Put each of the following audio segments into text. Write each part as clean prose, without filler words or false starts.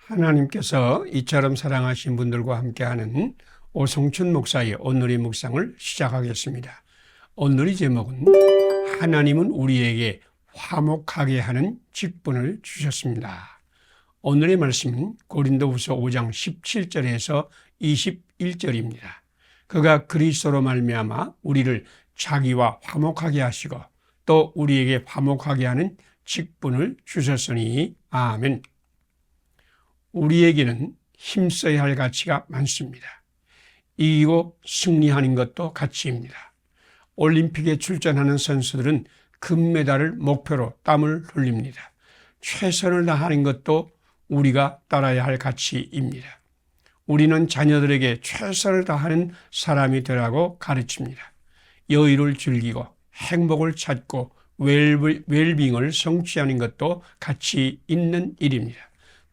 하나님께서 이처럼 사랑하신 분들과 함께하는 오성춘 목사의 오늘의 묵상을 시작하겠습니다. 오늘의 제목은 하나님은 우리에게 화목하게 하는 직분을 주셨습니다. 오늘의 말씀은 고린도후서 5장 17절에서 21절입니다. 그가 그리스도로 말미암아 우리를 자기와 화목하게 하시고 또 우리에게 화목하게 하는 직분을 주셨으니 아멘. 우리에게는 힘써야 할 가치가 많습니다. 이기고 승리하는 것도 가치입니다. 올림픽에 출전하는 선수들은 금메달을 목표로 땀을 흘립니다. 최선을 다하는 것도 우리가 따라야 할 가치입니다. 우리는 자녀들에게 최선을 다하는 사람이 되라고 가르칩니다. 여유를 즐기고 행복을 찾고 웰빙을 성취하는 것도 가치 있는 일입니다.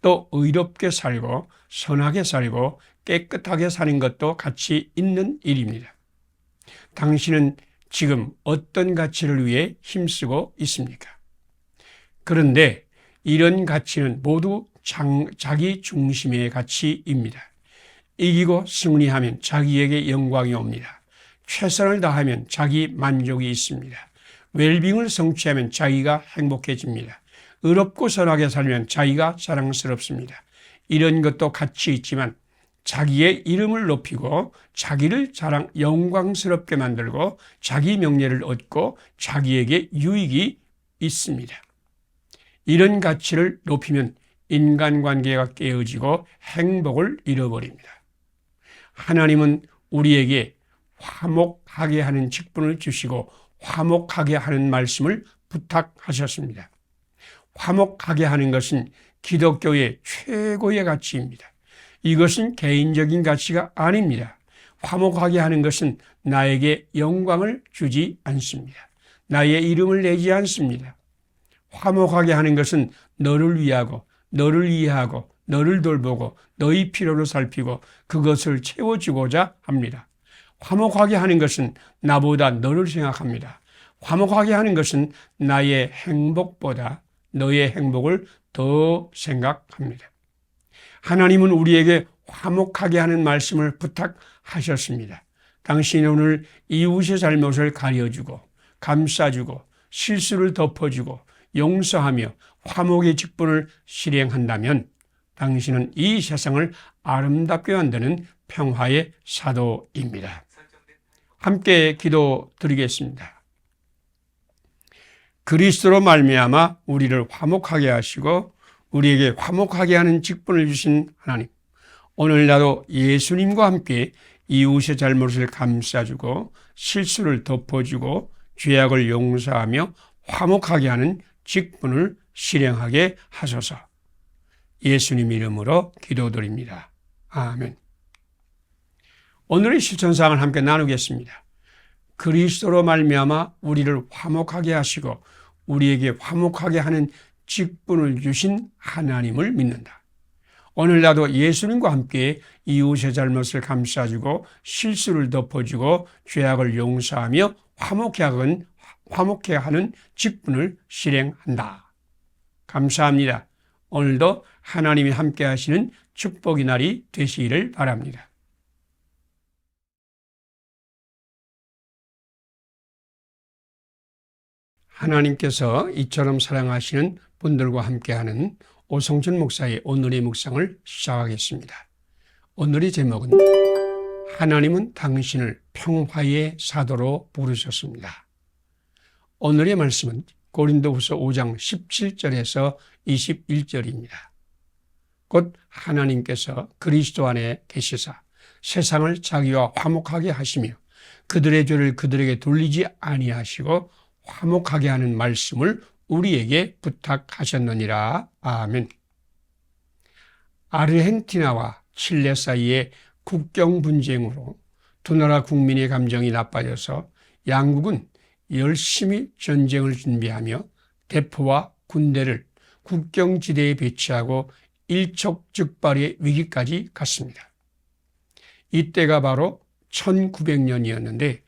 또 의롭게 살고 선하게 살고 깨끗하게 사는 것도 가치 있는 일입니다. 당신은 지금 어떤 가치를 위해 힘쓰고 있습니까? 그런데 이런 가치는 모두 자기 중심의 가치입니다. 이기고 승리하면 자기에게 영광이 옵니다. 최선을 다하면 자기 만족이 있습니다. 웰빙을 성취하면 자기가 행복해집니다. 의롭고 선하게 살면 자기가 자랑스럽습니다. 이런 것도 가치 있지만 자기의 이름을 높이고 자기를 영광스럽게 만들고 자기 명예를 얻고 자기에게 유익이 있습니다. 이런 가치를 높이면 인간관계가 깨어지고 행복을 잃어버립니다. 하나님은 우리에게 화목하게 하는 직분을 주시고 화목하게 하는 말씀을 부탁하셨습니다. 화목하게 하는 것은 기독교의 최고의 가치입니다. 이것은 개인적인 가치가 아닙니다. 화목하게 하는 것은 나에게 영광을 주지 않습니다. 나의 이름을 내지 않습니다. 화목하게 하는 것은 너를 위하고 너를 이해하고 너를 돌보고 너의 필요를 살피고 그것을 채워주고자 합니다. 화목하게 하는 것은 나보다 너를 생각합니다. 화목하게 하는 것은 나의 행복보다 너의 행복을 더 생각합니다. 하나님은 우리에게 화목하게 하는 말씀을 부탁하셨습니다. 당신이 오늘 이웃의 잘못을 가려주고 감싸주고 실수를 덮어주고 용서하며 화목의 직분을 실행한다면 당신은 이 세상을 아름답게 만드는 평화의 사도입니다. 함께 기도드리겠습니다. 그리스도로 말미암아 우리를 화목하게 하시고 우리에게 화목하게 하는 직분을 주신 하나님, 오늘 나도 예수님과 함께 이웃의 잘못을 감싸주고 실수를 덮어주고 죄악을 용서하며 화목하게 하는 직분을 실행하게 하소서. 예수님 이름으로 기도드립니다. 아멘. 오늘의 실천사항을 함께 나누겠습니다. 그리스도로 말미암아 우리를 화목하게 하시고 우리에게 화목하게 하는 직분을 주신 하나님을 믿는다. 오늘 나도 예수님과 함께 이웃의 잘못을 감싸주고 실수를 덮어주고 죄악을 용서하며 화목해 하는 직분을 실행한다. 감사합니다. 오늘도 하나님이 함께 하시는 축복의 날이 되시기를 바랍니다. 하나님께서 이처럼 사랑하시는 분들과 함께하는 오성춘 목사의 오늘의 묵상을 시작하겠습니다. 오늘의 제목은 하나님은 당신을 평화의 사도로 부르셨습니다. 오늘의 말씀은 고린도후서 5장 17절에서 21절입니다. 곧 하나님께서 그리스도 안에 계시사 세상을 자기와 화목하게 하시며 그들의 죄를 그들에게 돌리지 아니하시고 화목하게 하는 말씀을 우리에게 부탁하셨느니라. 아멘. 아르헨티나와 칠레 사이의 국경 분쟁으로 두 나라 국민의 감정이 나빠져서 양국은 열심히 전쟁을 준비하며 대포와 군대를 국경지대에 배치하고 일촉즉발의 위기까지 갔습니다. 이때가 바로 1900년이었는데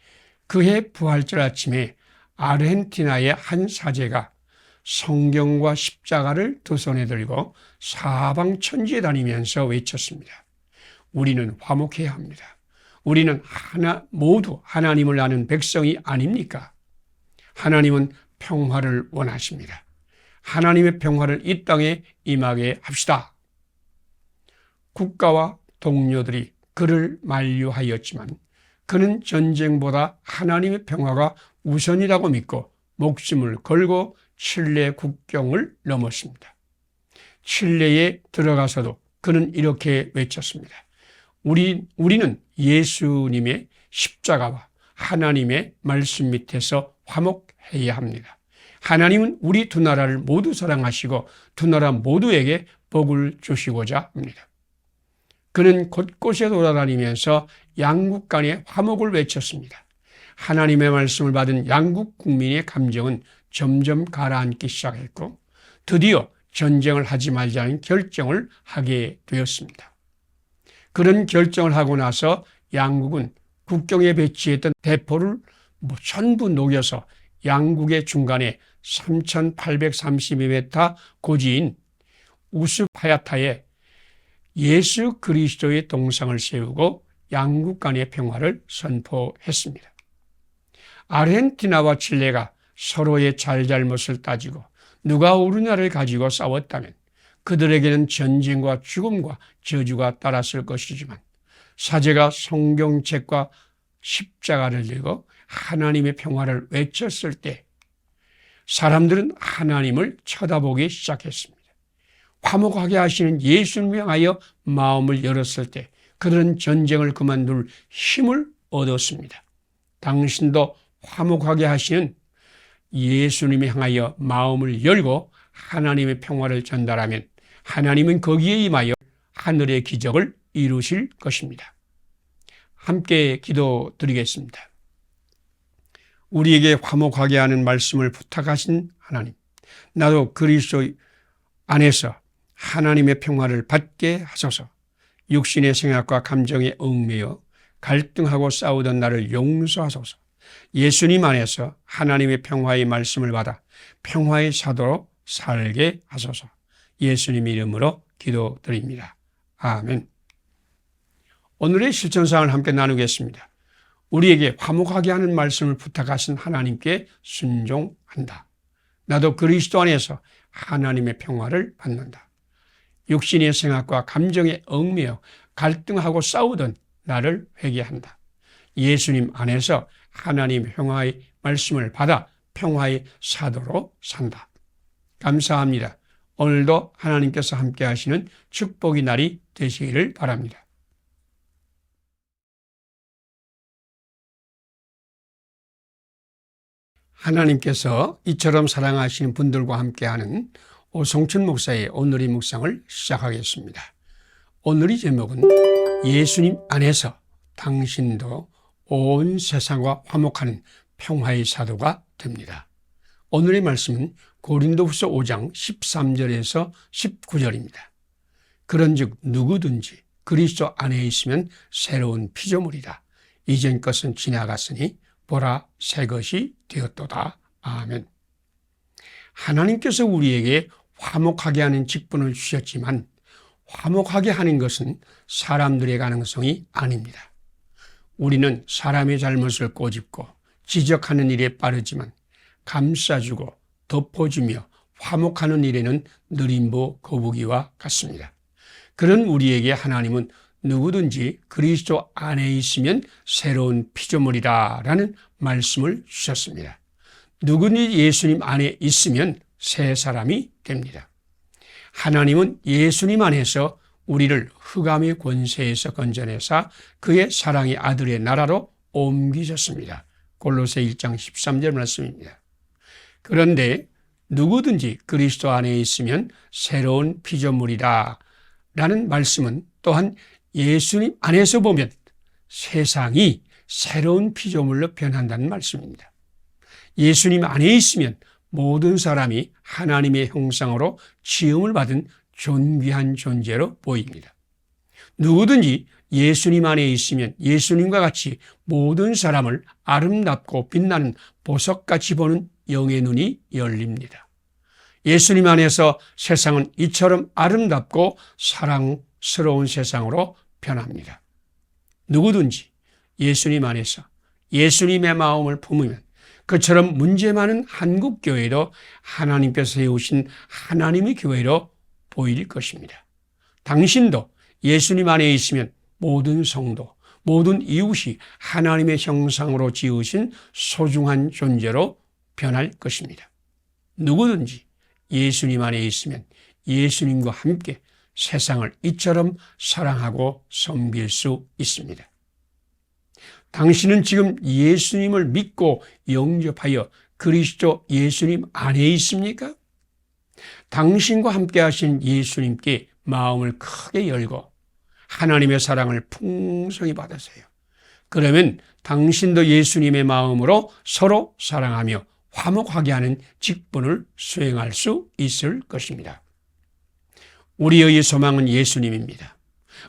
그해 부활절 아침에 아르헨티나의 한 사제가 성경과 십자가를 두 손에 들고 사방 천지에 다니면서 외쳤습니다. 우리는 화목해야 합니다. 우리는 모두 하나님을 아는 백성이 아닙니까? 하나님은 평화를 원하십니다. 하나님의 평화를 이 땅에 임하게 합시다. 국가와 동료들이 그를 만류하였지만 그는 전쟁보다 하나님의 평화가 우선이라고 믿고 목숨을 걸고 칠레 국경을 넘었습니다. 칠레에 들어가서도 그는 이렇게 외쳤습니다. 우리는 예수님의 십자가와 하나님의 말씀 밑에서 화목해야 합니다. 하나님은 우리 두 나라를 모두 사랑하시고 두 나라 모두에게 복을 주시고자 합니다. 그는 곳곳에 돌아다니면서 양국 간의 화목을 외쳤습니다. 하나님의 말씀을 받은 양국 국민의 감정은 점점 가라앉기 시작했고 드디어 전쟁을 하지 말자는 결정을 하게 되었습니다. 그런 결정을 하고 나서 양국은 국경에 배치했던 대포를 전부 녹여서 양국의 중간에 3,832m 고지인 우스파야타에 예수 그리스도의 동상을 세우고 양국 간의 평화를 선포했습니다. 아르헨티나와 칠레가 서로의 잘잘못을 따지고 누가 옳으냐를 가지고 싸웠다면 그들에게는 전쟁과 죽음과 저주가 따랐을 것이지만 사제가 성경책과 십자가를 들고 하나님의 평화를 외쳤을 때 사람들은 하나님을 쳐다보기 시작했습니다. 화목하게 하시는 예수님을 향하여 마음을 열었을 때 그들은 전쟁을 그만둘 힘을 얻었습니다. 당신도 화목하게 하시는 예수님을 향하여 마음을 열고 하나님의 평화를 전달하면 하나님은 거기에 임하여 하늘의 기적을 이루실 것입니다. 함께 기도드리겠습니다. 우리에게 화목하게 하는 말씀을 부탁하신 하나님, 나도 그리스도 안에서 하나님의 평화를 받게 하소서. 육신의 생각과 감정에 얽매여 갈등하고 싸우던 나를 용서하소서. 예수님 안에서 하나님의 평화의 말씀을 받아 평화의 사도로 살게 하소서. 예수님 이름으로 기도드립니다. 아멘. 오늘의 실천사항을 함께 나누겠습니다. 우리에게 화목하게 하는 말씀을 부탁하신 하나님께 순종한다. 나도 그리스도 안에서 하나님의 평화를 받는다. 육신의 생각과 감정에 얽매여 갈등하고 싸우던 나를 회개한다. 예수님 안에서 하나님의 평화의 말씀을 받아 평화의 사도로 산다. 감사합니다. 오늘도 하나님께서 함께 하시는 축복의 날이 되시기를 바랍니다. 하나님께서 이처럼 사랑하시는 분들과 함께하는 오성춘 목사의 오늘의 묵상을 시작하겠습니다. 오늘의 제목은 예수님 안에서 당신도 온 세상과 화목하는 평화의 사도가 됩니다. 오늘의 말씀은 고린도후서 5장 13절에서 19절입니다. 그런즉 누구든지 그리스도 안에 있으면 새로운 피조물이다. 이전 것은 지나갔으니 보라 새 것이 되었도다. 아멘. 하나님께서 우리에게 화목하게 하는 직분을 주셨지만 화목하게 하는 것은 사람들의 가능성이 아닙니다. 우리는 사람의 잘못을 꼬집고 지적하는 일에 빠르지만 감싸주고 덮어주며 화목하는 일에는 느림보 거북이와 같습니다. 그런 우리에게 하나님은 누구든지 그리스도 안에 있으면 새로운 피조물이라는 말씀을 주셨습니다. 누구든지 예수님 안에 있으면 새 사람이 됩니다. 하나님은 예수님 안에서 우리를 흑암의 권세에서 건져내사 그의 사랑의 아들의 나라로 옮기셨습니다. 골로새 1장 13절 말씀입니다. 그런데 누구든지 그리스도 안에 있으면 새로운 피조물이다 라는 말씀은 또한 예수님 안에서 보면 세상이 새로운 피조물로 변한다는 말씀입니다. 예수님 안에 있으면 모든 사람이 하나님의 형상으로 지음을 받은 존귀한 존재로 보입니다. 누구든지 예수님 안에 있으면 예수님과 같이 모든 사람을 아름답고 빛나는 보석같이 보는 영의 눈이 열립니다. 예수님 안에서 세상은 이처럼 아름답고 사랑스러운 세상으로 변합니다. 누구든지 예수님 안에서 예수님의 마음을 품으면 그처럼 문제 많은 한국교회도 하나님께서 세우신 하나님의 교회로 보일 것입니다. 당신도 예수님 안에 있으면 모든 성도, 모든 이웃이 하나님의 형상으로 지으신 소중한 존재로 변할 것입니다. 누구든지 예수님 안에 있으면 예수님과 함께 세상을 이처럼 사랑하고 섬길 수 있습니다. 당신은 지금 예수님을 믿고 영접하여 그리스도 예수님 안에 있습니까? 당신과 함께 하신 예수님께 마음을 크게 열고 하나님의 사랑을 풍성히 받으세요. 그러면 당신도 예수님의 마음으로 서로 사랑하며 화목하게 하는 직분을 수행할 수 있을 것입니다. 우리의 소망은 예수님입니다.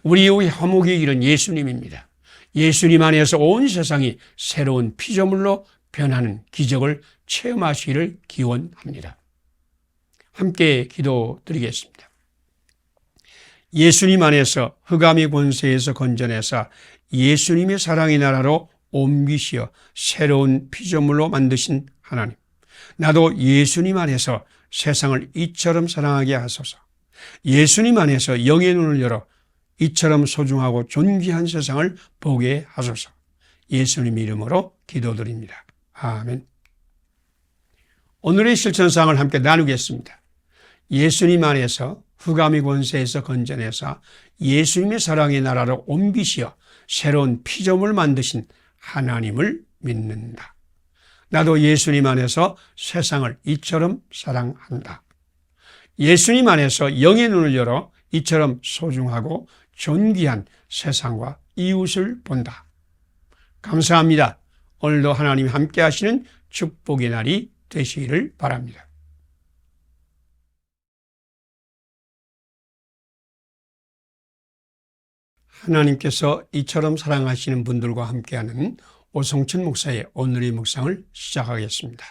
우리의 화목의 길은 예수님입니다. 예수님 안에서 온 세상이 새로운 피조물로 변하는 기적을 체험하시기를 기원합니다. 함께 기도드리겠습니다. 예수님 안에서 흑암의 권세에서 건져내사 예수님의 사랑의 나라로 옮기시어 새로운 피조물로 만드신 하나님, 나도 예수님 안에서 세상을 이처럼 사랑하게 하소서. 예수님 안에서 영의 눈을 열어 이처럼 소중하고 존귀한 세상을 보게 하소서. 예수님 이름으로 기도드립니다. 아멘. 오늘의 실천사항을 함께 나누겠습니다. 예수님 안에서 흑암의 권세에서 건져내사 예수님의 사랑의 나라로 옮기시어 새로운 피조물 만드신 하나님을 믿는다. 나도 예수님 안에서 세상을 이처럼 사랑한다. 예수님 안에서 영의 눈을 열어 이처럼 소중하고 존귀한 세상과 이웃을 본다. 감사합니다. 오늘도 하나님이 함께 하시는 축복의 날이 되시기를 바랍니다. 하나님께서 이처럼 사랑하시는 분들과 함께하는 오성춘 목사의 오늘의 묵상을 시작하겠습니다.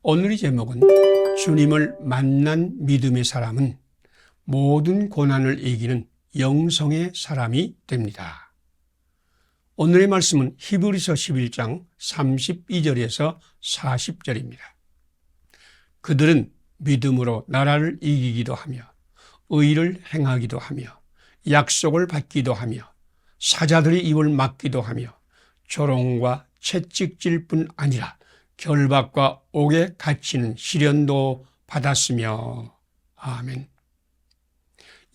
오늘의 제목은 주님을 만난 믿음의 사람은 모든 고난을 이기는 영성의 사람이 됩니다. 오늘의 말씀은 히브리서 11장 32절에서 40절입니다. 그들은 믿음으로 나라를 이기기도 하며 의를 행하기도 하며 약속을 받기도 하며 사자들의 입을 막기도 하며 조롱과 채찍질 뿐 아니라 결박과 옥에 갇히는 시련도 받았으며. 아멘.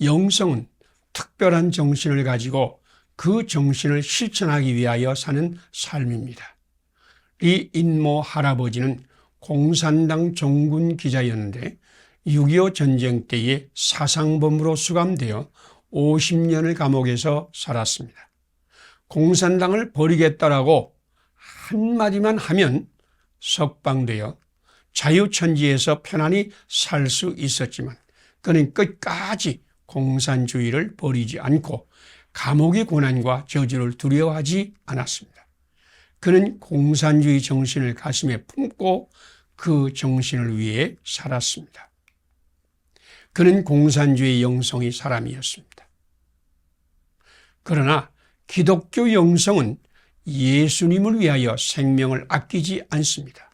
영성은 특별한 정신을 가지고 그 정신을 실천하기 위하여 사는 삶입니다. 리 인모 할아버지는 공산당 종군 기자였는데 6.25 전쟁 때에 사상범으로 수감되어 50년을 감옥에서 살았습니다. 공산당을 버리겠다라고 한마디만 하면 석방되어 자유천지에서 편안히 살 수 있었지만 그는 끝까지 공산주의를 버리지 않고 감옥의 고난과 저주를 두려워하지 않았습니다. 그는 공산주의 정신을 가슴에 품고 그 정신을 위해 살았습니다. 그는 공산주의 영성의 사람이었습니다. 그러나 기독교 영성은 예수님을 위하여 생명을 아끼지 않습니다.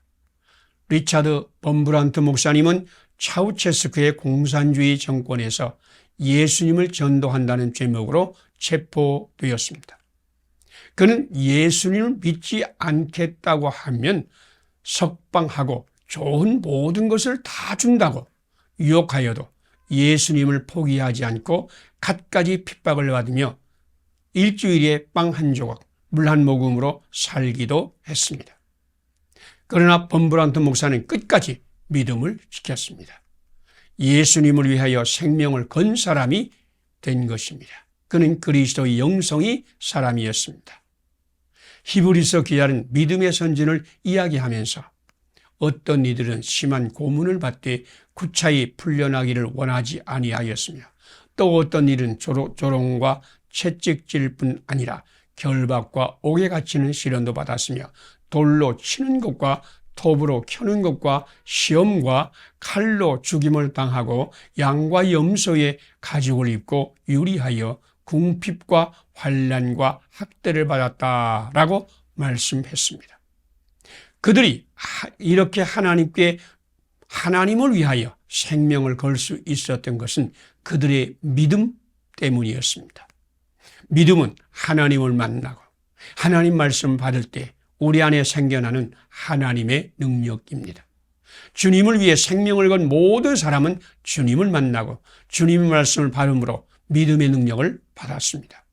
리차드 범브란트 목사님은 차우체스크의 공산주의 정권에서 예수님을 전도한다는 제목으로 체포되었습니다. 그는 예수님을 믿지 않겠다고 하면 석방하고 좋은 모든 것을 다 준다고 유혹하여도 예수님을 포기하지 않고 갖가지 핍박을 받으며 일주일에 빵 한 조각, 물 한 모금으로 살기도 했습니다. 그러나 범브란트 목사는 끝까지 믿음을 지켰습니다. 예수님을 위하여 생명을 건 사람이 된 것입니다. 그는 그리스도의 영성의 사람이었습니다. 히브리서 기자는 믿음의 선진을 이야기하면서 어떤 이들은 심한 고문을 받되 구차히 풀려나기를 원하지 아니하였으며 또 어떤 일은 조롱과 채찍질 뿐 아니라 결박과 옥에 갇히는 시련도 받았으며 돌로 치는 것과 톱으로 켜는 것과 시험과 칼로 죽임을 당하고 양과 염소의 가죽을 입고 유리하여 궁핍과 환난과 학대를 받았다라고 말씀했습니다. 그들이 이렇게 하나님을 위하여 생명을 걸 수 있었던 것은 그들의 믿음 때문이었습니다. 믿음은 하나님을 만나고 하나님 말씀 받을 때 우리 안에 생겨나는 하나님의 능력입니다. 주님을 위해 생명을 건 모든 사람은 주님을 만나고 주님의 말씀을 받음으로 믿음의 능력을 받았습니다.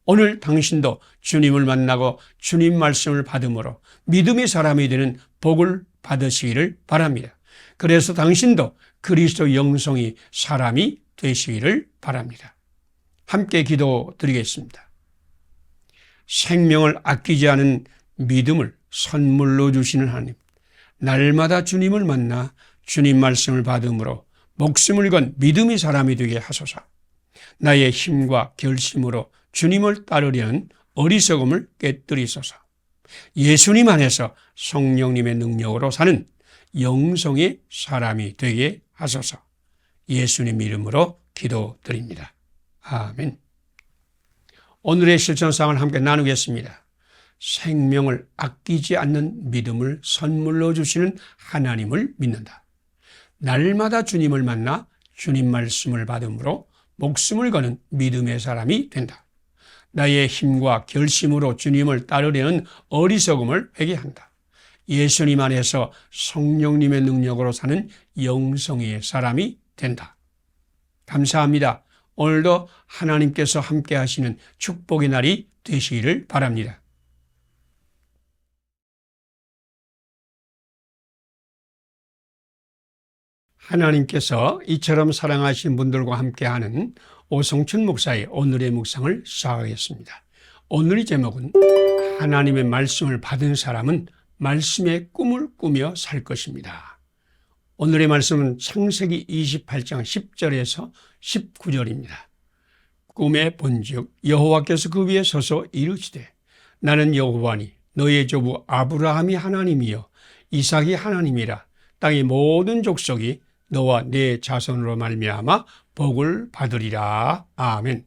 오늘 당신도 주님을 만나고 주님 말씀을 받음으로 믿음의 사람이 되는 복을 받으시기를 바랍니다. 그래서 당신도 그리스도 영성의 사람이 되시기를 바랍니다. 함께 기도드리겠습니다. 생명을 아끼지 않은 믿음을 선물로 주시는 하나님, 날마다 주님을 만나 주님 말씀을 받음으로 목숨을 건 믿음의 사람이 되게 하소서. 나의 힘과 결심으로 주님을 따르려는 어리석음을 깨뜨리소서. 예수님 안에서 성령님의 능력으로 사는 영성의 사람이 되게 하소서. 예수님 이름으로 기도드립니다. 아멘. 오늘의 실천사항을 함께 나누겠습니다. 생명을 아끼지 않는 믿음을 선물로 주시는 하나님을 믿는다. 날마다 주님을 만나 주님 말씀을 받음으로 목숨을 거는 믿음의 사람이 된다. 나의 힘과 결심으로 주님을 따르려는 어리석음을 회개한다. 예수님 안에서 성령님의 능력으로 사는 영성의 사람이 된다. 감사합니다. 오늘도 하나님께서 함께 하시는 축복의 날이 되시기를 바랍니다. 하나님께서 이처럼 사랑하신 분들과 함께하는 오성춘 목사의 오늘의 묵상을 시작하겠습니다. 오늘의 제목은 하나님의 말씀을 받은 사람은 말씀의 꿈을 꾸며 살 것입니다. 오늘의 말씀은 창세기 28장 10절에서 19절입니다. 꿈에 본즉 여호와께서 그 위에 서서 이르시되 나는 여호와니 너의 조부 아브라함이 하나님이요 이삭이 하나님이라. 땅의 모든 족속이 너와 네 자손으로 말미암아 복을 받으리라. 아멘.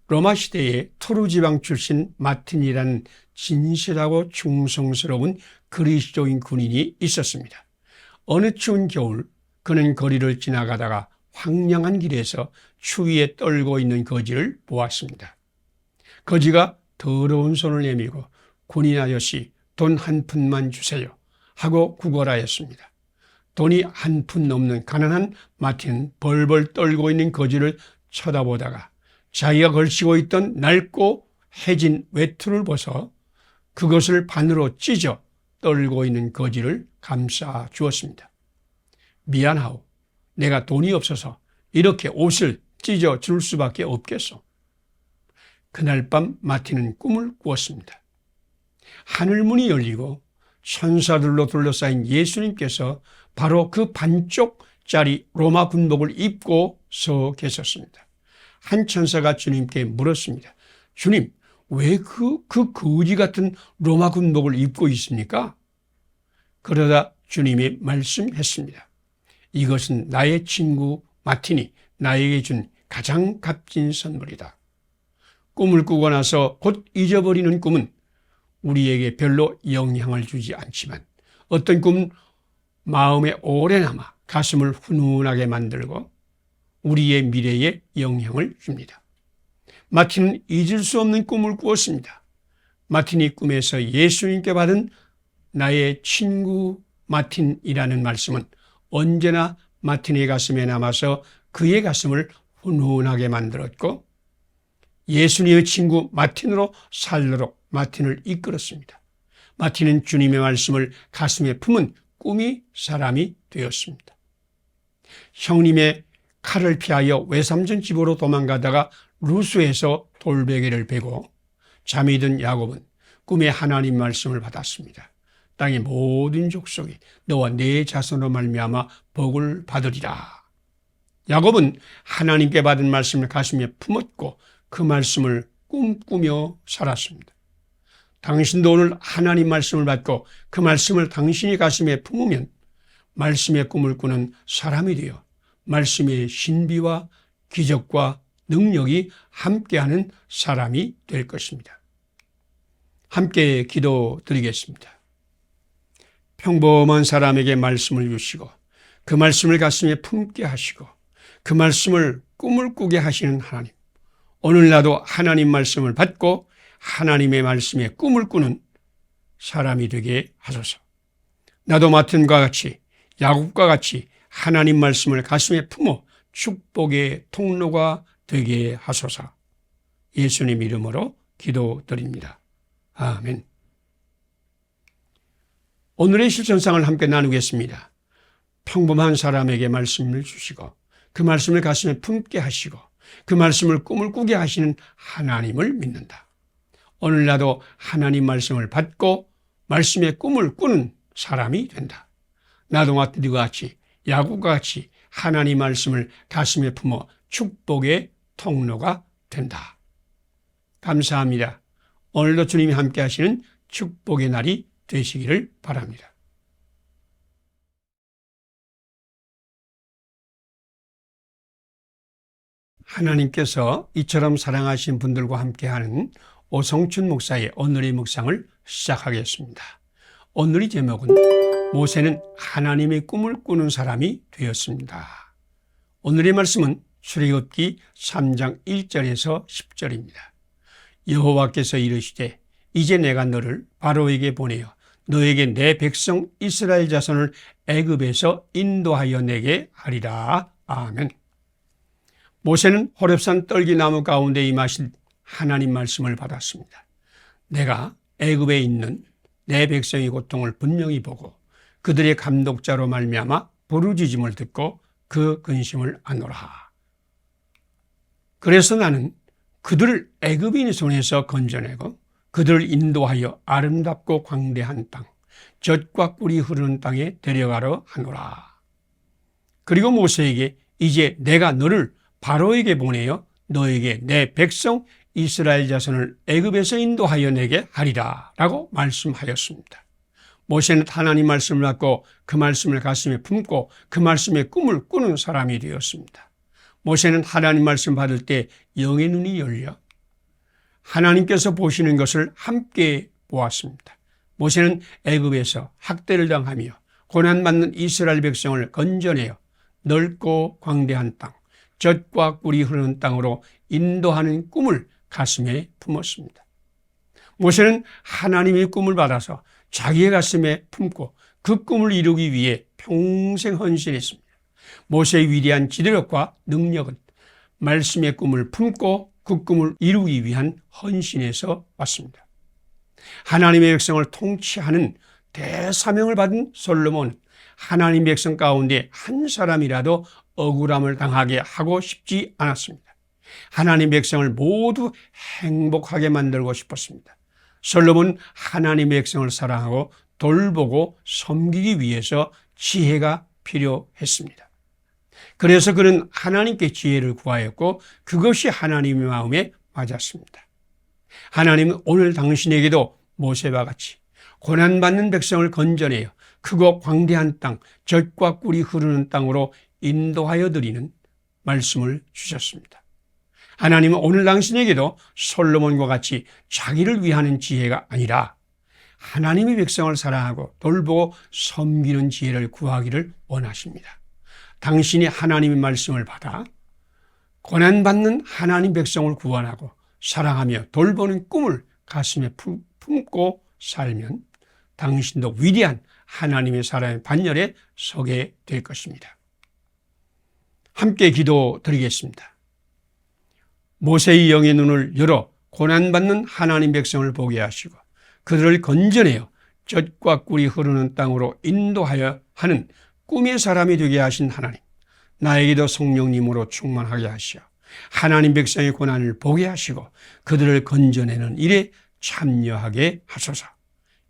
로마 시대에 투르 지방 출신 마틴이라는 진실하고 충성스러운 그리스도인 군인이 있었습니다. 어느 추운 겨울 그는 거리를 지나가다가 황량한 길에서 추위에 떨고 있는 거지를 보았습니다. 거지가 더러운 손을 내밀고 군인 아저씨 돈 한 푼만 주세요 하고 구걸하였습니다. 돈이 한 푼 넘는 가난한 마틴은 벌벌 떨고 있는 거지를 쳐다보다가 자기가 걸치고 있던 낡고 해진 외투를 벗어 그것을 반으로 찢어 떨고 있는 거지를 감싸 주었습니다. 미안하오. 내가 돈이 없어서 이렇게 옷을 찢어 줄 수밖에 없겠소. 그날 밤 마틴은 꿈을 꾸었습니다. 하늘문이 열리고 천사들로 둘러싸인 예수님께서 바로 그 반쪽짜리 로마 군복을 입고 서 계셨습니다. 한 천사가 주님께 물었습니다. 주님, 왜 그 거지 같은 로마 군복을 입고 있습니까? 그러다 주님이 말씀했습니다. 이것은 나의 친구 마틴이 나에게 준 가장 값진 선물이다. 꿈을 꾸고 나서 곧 잊어버리는 꿈은 우리에게 별로 영향을 주지 않지만 어떤 꿈은 마음에 오래 남아 가슴을 훈훈하게 만들고 우리의 미래에 영향을 줍니다. 마틴은 잊을 수 없는 꿈을 꾸었습니다. 마틴이 꿈에서 예수님께 받은 나의 친구 마틴이라는 말씀은 언제나 마틴의 가슴에 남아서 그의 가슴을 훈훈하게 만들었고 예수님의 친구 마틴으로 살도록 마틴을 이끌었습니다. 마틴은 주님의 말씀을 가슴에 품은 꿈이 사람이 되었습니다. 형님의 칼을 피하여 외삼촌 집으로 도망가다가 루스에서 돌베개를 베고 잠이 든 야곱은 꿈에 하나님 말씀을 받았습니다. 땅의 모든 족속이 너와 네 자손으로 말미암아 복을 받으리라. 야곱은 하나님께 받은 말씀을 가슴에 품었고 그 말씀을 꿈꾸며 살았습니다. 당신도 오늘 하나님 말씀을 받고 그 말씀을 당신이 가슴에 품으면 말씀의 꿈을 꾸는 사람이 되어 말씀의 신비와 기적과 능력이 함께하는 사람이 될 것입니다. 함께 기도드리겠습니다. 평범한 사람에게 말씀을 주시고 그 말씀을 가슴에 품게 하시고 그 말씀을 꿈을 꾸게 하시는 하나님, 오늘 나도 하나님 말씀을 받고 하나님의 말씀에 꿈을 꾸는 사람이 되게 하소서. 나도 마틴과 같이 야곱과 같이 하나님 말씀을 가슴에 품어 축복의 통로가 되게 하소서. 예수님 이름으로 기도드립니다. 아멘. 오늘의 실천상을 함께 나누겠습니다. 평범한 사람에게 말씀을 주시고 그 말씀을 가슴에 품게 하시고 그 말씀을 꿈을 꾸게 하시는 하나님을 믿는다. 오늘 나도 하나님 말씀을 받고 말씀의 꿈을 꾸는 사람이 된다. 나도 마틴과 같이 야곱과 같이 하나님 말씀을 가슴에 품어 축복의 통로가 된다. 감사합니다. 오늘도 주님이 함께 하시는 축복의 날이 되시기를 바랍니다. 하나님께서 이처럼 사랑하신 분들과 함께하는 오성춘 목사의 오늘의 묵상을 시작하겠습니다. 오늘의 제목은 모세는 하나님의 꿈을 꾸는 사람이 되었습니다. 오늘의 말씀은 출애굽기 3장 1절에서 10절입니다. 여호와께서 이르시되 이제 내가 너를 바로에게 보내어 너에게 내 백성 이스라엘 자손을 애굽에서 인도하여 내게 하리라. 아멘. 모세는 호렙산 떨기나무 가운데 임하신 하나님 말씀을 받았습니다. 내가 애굽에 있는 내 백성의 고통을 분명히 보고 그들의 감독자로 말미암아 부르짖음을 듣고 그 근심을 아노라. 그래서 나는 그들을 애굽인의 손에서 건져내고 그들을 인도하여 아름답고 광대한 땅, 젖과 꿀이 흐르는 땅에 데려가려 하노라. 그리고 모세에게 이제 내가 너를 바로에게 보내어 너에게 내 백성 이스라엘 자손을 애굽에서 인도하여 내게 하리라 라고 말씀하였습니다. 모세는 하나님 말씀을 받고 그 말씀을 가슴에 품고 그 말씀의 꿈을 꾸는 사람이 되었습니다. 모세는 하나님 말씀 받을 때 영의 눈이 열려 하나님께서 보시는 것을 함께 보았습니다. 모세는 애굽에서 학대를 당하며 고난받는 이스라엘 백성을 건져내어 넓고 광대한 땅, 젖과 꿀이 흐르는 땅으로 인도하는 꿈을 가슴에 품었습니다. 모세는 하나님의 꿈을 받아서 자기의 가슴에 품고 그 꿈을 이루기 위해 평생 헌신했습니다. 모세의 위대한 지도력과 능력은 말씀의 꿈을 품고 그 꿈을 이루기 위한 헌신에서 왔습니다. 하나님의 백성을 통치하는 대사명을 받은 솔로몬은 하나님의 백성 가운데 한 사람이라도 억울함을 당하게 하고 싶지 않았습니다. 하나님의 백성을 모두 행복하게 만들고 싶었습니다. 솔로몬은 하나님의 백성을 사랑하고 돌보고 섬기기 위해서 지혜가 필요했습니다. 그래서 그는 하나님께 지혜를 구하였고 그것이 하나님의 마음에 맞았습니다. 하나님은 오늘 당신에게도 모세와 같이 고난받는 백성을 건져내어 크고 광대한 땅, 젖과 꿀이 흐르는 땅으로 인도하여 드리는 말씀을 주셨습니다. 하나님은 오늘 당신에게도 솔로몬과 같이 자기를 위하는 지혜가 아니라 하나님의 백성을 사랑하고 돌보고 섬기는 지혜를 구하기를 원하십니다. 당신이 하나님의 말씀을 받아 고난받는 하나님 백성을 구원하고 사랑하며 돌보는 꿈을 가슴에 품고 살면 당신도 위대한 하나님의 사랑의 반열에 서게 될 것입니다. 함께 기도드리겠습니다. 모세의 영의 눈을 열어 고난받는 하나님 백성을 보게 하시고 그들을 건져내어 젖과 꿀이 흐르는 땅으로 인도하여 하는 꿈의 사람이 되게 하신 하나님, 나에게도 성령님으로 충만하게 하시어 하나님 백성의 고난을 보게 하시고 그들을 건져내는 일에 참여하게 하소서.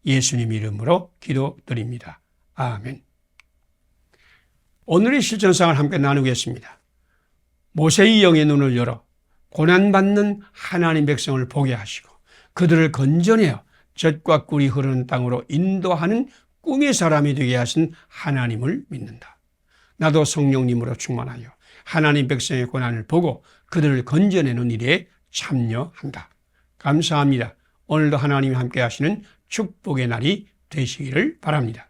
예수님 이름으로 기도드립니다. 아멘. 오늘의 실천상을 함께 나누겠습니다. 모세의 영의 눈을 열어 고난받는 하나님 백성을 보게 하시고 그들을 건져내어 젖과 꿀이 흐르는 땅으로 인도하는 꿈의 사람이 되게 하신 하나님을 믿는다. 나도 성령님으로 충만하여 하나님 백성의 고난을 보고 그들을 건져내는 일에 참여한다. 감사합니다. 오늘도 하나님이 함께 하시는 축복의 날이 되시기를 바랍니다.